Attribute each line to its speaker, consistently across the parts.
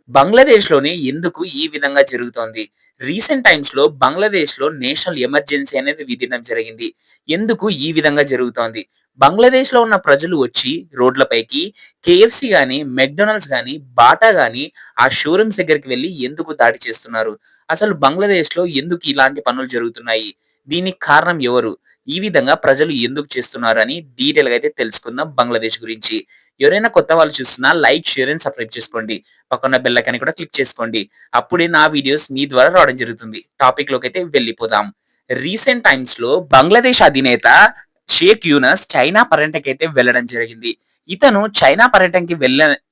Speaker 1: బంగ్లాదేశ్‌లోనే ఎందుకు ఈ విధంగా జరుగుతోంది? రీసెంట్ టైమ్స్‌లో బంగ్లాదేశ్‌లో నేషనల్ ఎమర్జెన్సీ అనేది విధించడం జరిగింది. ఎందుకు ఈ విధంగా జరుగుతోంది? బంగ్లాదేశ్‌లో ఉన్న ప్రజలు వచ్చి రోడ్లపైకి కేఎఫ్‌సి గాని, మెక్‌డొనాల్డ్స్ గాని, బాటా గాని ఆ షోరూమ్స్ దగ్గరికి వెళ్లి ఎందుకు దాడి చేస్తున్నారు? అసలు బంగ్లాదేశ్‌లో ఎందుకు ఇలాంటి పనులు జరుగుతున్నాయి? దీనికి కారణం ఎవరు? ఈ విధంగా ప్రజలు ఎందుకు చేస్తున్నారని డీటెయిల్‌గా అయితే తెలుసుకుందాం బంగ్లాదేశ్ గురించి. ఎవరైనా కొత్త వాళ్ళు చూస్తున్నా లైక్, షేర్ అండ్ సబ్‌స్క్రైబ్ చేసుకోండి. పక్కన బెల్ ఐకాన్ కూడా క్లిక్ చేసుకోండి. అప్పుడే నా వీడియోస్ మీ ద్వారా రావడం జరుగుతుంది. టాపిక్‌లోకైతే వెళ్ళిపోదాం. రీసెంట్ టైమ్స్‌లో బంగ్లాదేశ్ అధినేత షేక్ యూనస్ చైనా పర్యటనకైతే వెళ్ళడం జరిగింది. ఇతను చైనా పర్యటనకి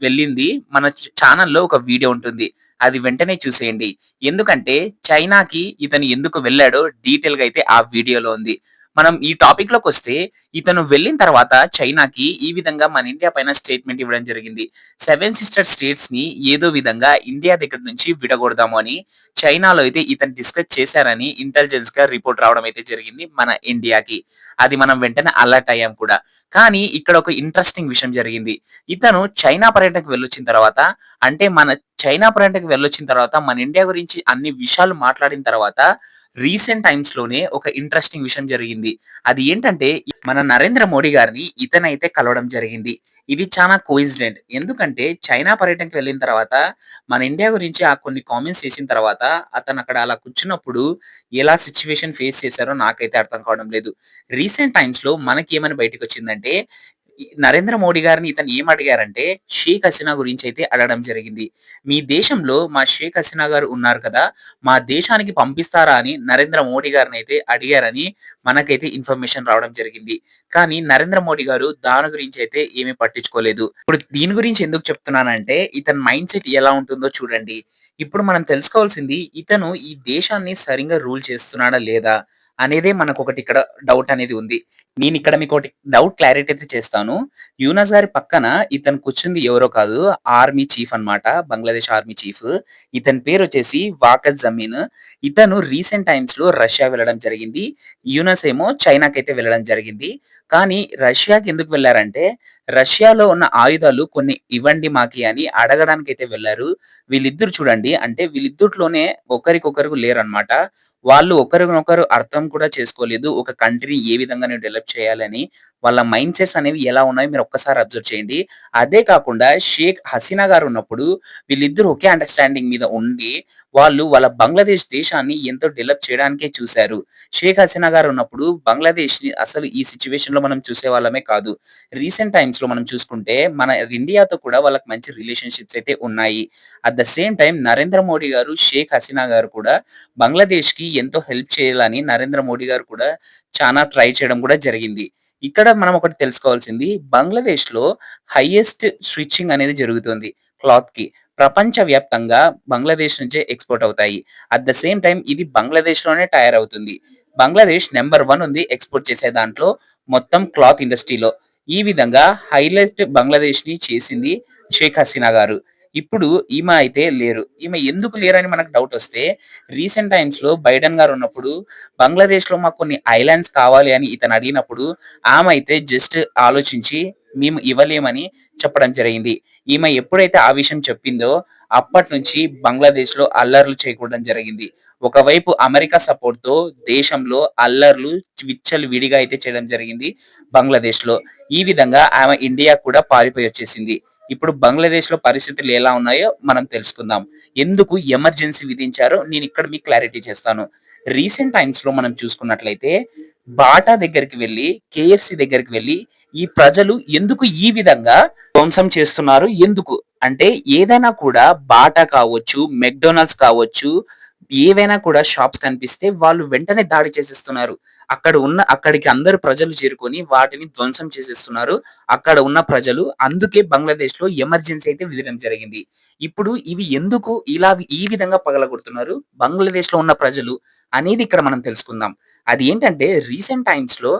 Speaker 1: వెళ్ళింది మన ఛానెల్‌లో ఒక వీడియో ఉంటుంది. అది వెంటనే చూసేయండి. ఎందుకంటే చైనాకి ఇతను ఎందుకు వెళ్ళాడో డీటెయిల్‌గా అయితే ఆ వీడియోలో ఉంది. మనం ఈ టాపిక్‌లోకొస్తే ఇతను వెళ్ళిన తర్వాత చైనాకి ఈ విధంగా మన ఇండియా పైన స్టేట్‌మెంట్ ఇవ్వడం జరిగింది. సెవెన్ సిస్టర్ స్టేట్స్‌ని ఏదో విధంగా ఇండియా దగ్గర నుంచి విడగొడదాము అని చైనాలో అయితే ఇతను డిస్కస్ చేశారని ఇంటెలిజెన్స్‌గా రిపోర్ట్ రావడం అయితే జరిగింది మన ఇండియాకి. అది మనం వెంటనే అలర్ట్ అయ్యాం కూడా. కానీ ఇక్కడ ఒక ఇంట్రెస్టింగ్ విషయం జరిగింది. ఇతను చైనా పర్యటనకు వెళ్ళొచ్చిన తర్వాత అంటే మన చైనా పర్యటనకు వెళ్ళొచ్చిన తర్వాత మన ఇండియా గురించి అన్ని విషయాలు మాట్లాడిన తర్వాత రీసెంట్ టైమ్స్‌లోనే ఒక ఇంట్రెస్టింగ్ విషయం జరిగింది. అది ఏంటంటే మన నరేంద్ర మోడీ గారిని ఇతనైతే కలవడం జరిగింది. ఇది చానా కోయిన్సిడెంట్. ఎందుకంటే చైనా పర్యటనకి వెళ్ళిన తర్వాత మన ఇండియా గురించి ఆ కొన్ని కామెంట్స్ చేసిన తర్వాత అతను అక్కడ అలా కూర్చున్నప్పుడు ఎలా సిట్యుయేషన్ ఫేస్ చేశారో నాకైతే అర్థం కావడం లేదు. రీసెంట్ టైమ్స్‌లో మనకేమని బయటకొచ్చిందంటే నరేంద్ర మోడీ గారిని ఇతను ఏం అడిగారంటే షేక్ హసీనా గురించి అయితే అడగడం జరిగింది. మీ దేశంలో మా షేక్ హసీనా గారు ఉన్నారు కదా! మా దేశానికి పంపిస్తారా అని నరేంద్ర మోడీ గారినైతే అడిగారని మనకైతే ఇన్ఫర్మేషన్ రావడం జరిగింది. కానీ నరేంద్ర మోడీ గారు దాని గురించి అయితే ఏమీ పట్టించుకోలేదు. ఇప్పుడు దీని గురించి ఎందుకు చెప్తున్నానంటే ఇతని మైండ్‌సెట్ ఎలా ఉంటుందో చూడండి. ఇప్పుడు మనం తెలుసుకోవాల్సింది ఇతను ఈ దేశాన్ని సరింగా రూల్ చేస్తున్నాడా లేదా అనేదే మనకొకటి ఇక్కడ డౌట్ అనేది ఉంది. నేనిక్కడ మీకోటి డౌట్ క్లారిటీ అయితే చేస్తాను. యూనస్ గారి పక్కన ఇతను కూర్చుంది ఎవరో కాదు ఆర్మీ చీఫ్ అన్నమాట. Bangladesh army chief. ఇతని పేరొచ్చేసి వాకర్ జమీన్. ఇతను రీసెంట్ టైమ్స్‌లో రష్యా వెళ్ళడం జరిగింది. యూనస్ ఏమో చైనాకైతే వెళ్ళడం జరిగింది. కానీ రష్యాకి ఎందుకు వెళ్లారంటే రష్యాలో ఉన్న ఆయుధాలు కొన్ని ఇవ్వండి మాకి అని అడగడానికైతే వెళ్లారు. వీళ్ళిద్దరు చూడండి అంటే వీళ్ళిద్దరిలోనే ఒకరికొకరు లేరన్నమాట. వాళ్ళు ఒకరినొకరు అర్థం కూడా చేసుకోలేదు. ఒక కంట్రీని ఏ విధంగా డెవలప్ చేయాలని. వాళ్ళ మైండ్ సెట్స్ అనేవి ఎలా ఉన్నాయో మీరు ఒక్కసారి అబ్జర్వ్ చేయండి. అదే కాకుండా షేక్ హసీనా గారు ఉన్నప్పుడు వీళ్ళిద్దరూ ఒకే అండర్‌స్టాండింగ్ మీద ఉండి వాళ్ళు వాళ్ళ బంగ్లాదేశ్ దేశాన్ని ఎంతో డెవలప్ చేయడానికే చూసారు. షేక్ హసీనా గారు ఉన్నప్పుడు బంగ్లాదేశ్‌ని అసలు ఈ సిట్యుయేషన్‌లో మనం చూసేవాళ్ళమే కాదు. రీసెంట్ టైమ్స్‌లో మనం చూసుకుంటే మన ఇండియాతో కూడా వాళ్ళకి మంచి రిలేషన్‌షిప్స్ అయితే ఉన్నాయి. At the same time Narendra Modi గారు, షేక్ హసీనా గారు కూడా బంగ్లాదేశ్‌కి ఎంతో హెల్ప్ చేయాలని నరేంద్ర మోడీ గారు కూడా చానా ట్రై చేయడం కూడా జరిగింది. ఇక్కడ మనం ఒకటి తెలుసుకోవాల్సింది బంగ్లాదేశ్‌లో హైయెస్ట్ స్విచ్చింగ్ అనేది జరుగుతుంది క్లాత్‌కి. ప్రపంచవ్యాప్తంగా బంగ్లాదేశ్ నుంచే ఎక్స్‌పోర్ట్ అవుతాయి. అట్ ద సేమ్ టైమ్ ఇది బంగ్లాదేశ్‌లోనే తయారవుతుంది. బంగ్లాదేశ్ నంబర్ 1 ఉంది ఎక్స్‌పోర్ట్ చేసే దాంట్లో మొత్తం క్లాత్ ఇండస్ట్రీలో. ఈ విధంగా హైలైట్ బంగ్లాదేశ్‌ని చేసింది షేక్ హసీనా గారు. ఇప్పుడు ఈమె అయితే లేరు. ఈమె ఎందుకు లేరని మనకు డౌటొస్తే రీసెంట్ టైమ్స్‌లో బైడెన్ గారు ఉన్నప్పుడు బంగ్లాదేశ్‌లో మాకు కొన్ని ఐలాండ్స్ కావాలి అని ఇతను అడిగినప్పుడు ఆమె అయితే జస్ట్ ఆలోచించి మేము ఇవ్వలేమని చెప్పడం జరిగింది. ఈమె ఎప్పుడైతే ఆ విషయం చెప్పిందో అప్పటినుంచి బంగ్లాదేశ్‌లో అల్లర్లు చేయకూడడం జరిగింది. ఒకవైపు అమెరికా సపోర్ట్‌తో దేశంలో అల్లర్లు విచ్చలవిడిగా అయితే చేయడం జరిగింది బంగ్లాదేశ్‌లో. ఈ విధంగా ఆమె ఇండియా కూడా పారిపోయొచ్చేసింది. ఇప్పుడు బంగ్లాదేశ్‌లో పరిస్థితులు ఎలా ఉన్నాయో మనం తెలుసుకుందాం. ఎందుకు ఎమర్జెన్సీ విధించారో నేనిక్కడ మీకు క్లారిటీ చేస్తాను. రీసెంట్ టైమ్స్‌లో మనం చూసుకున్నట్లయితే బాటా దగ్గరికి వెళ్లి, కేఎఫ్‌సి దగ్గరికి వెళ్లి ఈ ప్రజలు ఎందుకు ఈ విధంగా ధ్వంసం చేస్తున్నారు? ఎందుకు? అంటే ఏదైనా కూడా బాటా కావచ్చు, మెక్‌డొనాల్డ్స్ కావచ్చు, ఏవైనా కూడా షాప్స్ కనిపిస్తే వాళ్ళు వెంటనే దాడి చేసేస్తున్నారు. అక్కడికి అందరూ ప్రజలు చేరుకొని వాటిని ధ్వంసం చేసేస్తున్నారు. అక్కడ ఉన్న ప్రజలు. అందుకే బంగ్లాదేశ్‌లో ఎమర్జెన్సీ అయితే విధడం జరిగింది. ఇప్పుడు ఇవి ఎందుకు ఇలా ఈ విధంగా పగలగొడుతున్నారు బంగ్లాదేశ్‌లో ఉన్న ప్రజలు అనేది ఇక్కడ మనం తెలుసుకుందాం. అది ఏంటంటే రీసెంట్ టైమ్స్‌లో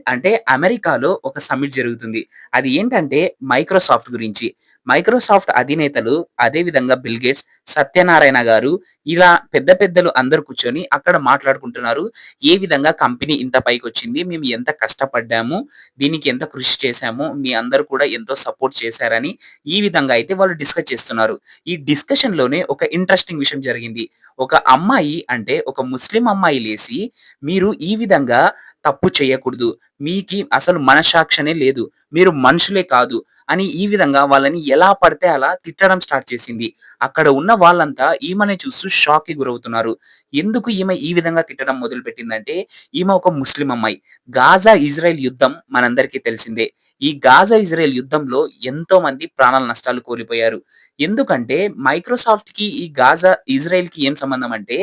Speaker 1: అంటే అమెరికాలో ఒక సమ్మిట్ జరుగుతుంది. అది ఏంటంటే మైక్రోసాఫ్ట్ గురించి. మైక్రోసాఫ్ట్ అధినేతలు, అదే విధంగా బిల్ గేట్స్, సత్యనారాయణ గారు ఇలా పెద్ద పెద్దలు అందరూ కూర్చొని అక్కడ మాట్లాడుకుంటున్నారు. ఏ విధంగా కంపెనీ ఇంత పైకొచ్చింది, మేము ఎంత కష్టపడ్డాము, దీనికి ఎంత కృషి చేశాము, మీ అందరూ కూడా ఎంతో సపోర్ట్ చేశారని ఈ విధంగా అయితే వాళ్ళు డిస్కస్ చేస్తున్నారు. ఈ డిస్కషన్‌లోనే ఒక ఇంట్రెస్టింగ్ విషయం జరిగింది. ఒక అమ్మాయి అంటే ఒక ముస్లిం అమ్మాయి లేసి, "మీరు ఈ విధంగా తప్పు చేయకూడదు. మీకి అసలు మనస్సాక్షనే లేదు. మీరు మనుషులే కాదు" అని ఈ విధంగా వాళ్ళని ఎలా పడితే అలా తిట్టడం స్టార్ట్ చేసింది. అక్కడ ఉన్న వాళ్ళంతా ఈమెని చూస్తూ షాక్‌కి గురవుతున్నారు. ఎందుకు ఈమె ఈ విధంగా తిట్టడం మొదలుపెట్టిందంటే, ఈమె ఒక ముస్లిం అమ్మాయి. గాజా, ఇజ్రాయెల్ యుద్ధం మనందరికీ తెలిసిందే. ఈ గాజా, ఇజ్రాయెల్ యుద్ధంలో ఎంతోమంది ప్రాణాల నష్టాలు కోల్పోయారు. ఎందుకంటే మైక్రోసాఫ్ట్‌కి ఈ గాజా, ఇజ్రాయెల్‌కి ఏం సంబంధం అంటే,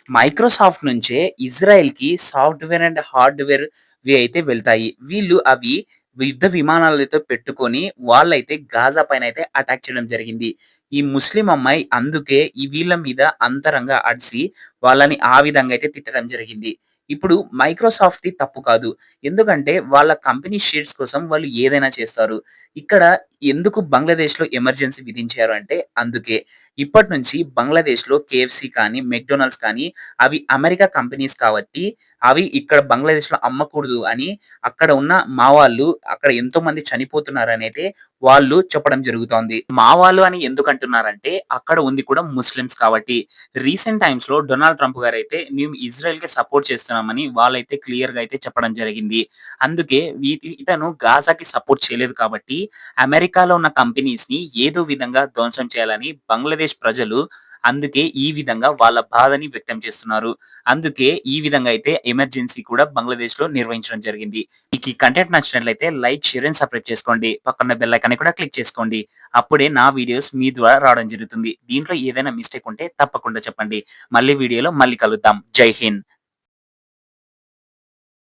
Speaker 1: మైక్రోసాఫ్ట్ నుంచే ఇజ్రాయెల్‌కి సాఫ్ట్‌వేర్ అండ్ హార్డ్‌వేర్‌వి అయితే వెళ్తాయి. వీళ్ళు అవి యుద్ధ విమానాలతో పెట్టుకొని వాళ్ళైతే గాజా పైనైతే అటాక్ చేయడం జరిగింది. ఈ ముస్లిం అమ్మాయి అందుకే ఈ వీళ్ళ మీద అంతరంగా అరిసి వాళ్ళని ఆ విధంగా అయితే తిట్టడం జరిగింది. ఇప్పుడు మైక్రోసాఫ్ట్‌ది తప్పు కాదు. ఎందుకంటే వాళ్ళ కంపెనీ షేర్స్ కోసం వాళ్ళు ఏదైనా చేస్తారు. ఇక్కడ ఎందుకు బంగ్లాదేశ్‌లో ఎమర్జెన్సీ విధించారు అంటే అందుకే. ఇప్పటినుంచి బంగ్లాదేశ్‌లో కేఎఫ్‌సి కానీ, మెక్‌డొనాల్డ్స్ కానీ అవి అమెరికా కంపెనీస్ కాబట్టి అవి ఇక్కడ బంగ్లాదేశ్‌లో అమ్మకూడదు అని అక్కడ ఉన్న మా వాళ్ళు అక్కడ ఎంతోమంది చనిపోతున్నారనైతే వాళ్ళు చెప్పడం జరుగుతోంది. మా వాళ్ళు అని ఎందుకంటున్నారంటే అక్కడ ఉంది కూడా ముస్లిమ్స్ కాబట్టి. రీసెంట్ టైమ్స్‌లో డొనాల్డ్ ట్రంప్ గారైతే మేము ఇజ్రాయెల్‌కి సపోర్ట్ చేస్తున్నామని వాళ్ళైతే క్లియర్‌గా అయితే చెప్పడం జరిగింది. అందుకే ఇతను గాజాకి సపోర్ట్ చేయలేదు కాబట్టి అమెరికాలో ఉన్న కంపెనీస్‌ని ఏదో విధంగా ధ్వంసం చేయాలని బంగ్లాదేశ్ ప్రజలు అందుకే ఈ విధంగా వాళ్ళ బాధని వ్యక్తం చేస్తున్నారు. అందుకే ఈ విధంగా అయితే ఎమర్జెన్సీ కూడా బంగ్లాదేశ్‌లో నిర్వహించడం జరిగింది. మీకు ఈ కంటెంట్ నచ్చినట్లయితే లైక్, షేర్ అండ్ సబ్‌స్క్రైబ్ చేసుకోండి. పక్కన బెల్ ఐకాన్‌ని కూడా క్లిక్ చేసుకోండి. అప్పుడే నా వీడియోస్ మీ ద్వారా రావడం జరుగుతుంది. దీంట్లో ఏదైనా మిస్టేక్ ఉంటే తప్పకుండా చెప్పండి. మళ్ళీ వీడియోలో మళ్ళీ కలుద్దాం. జై హింద్.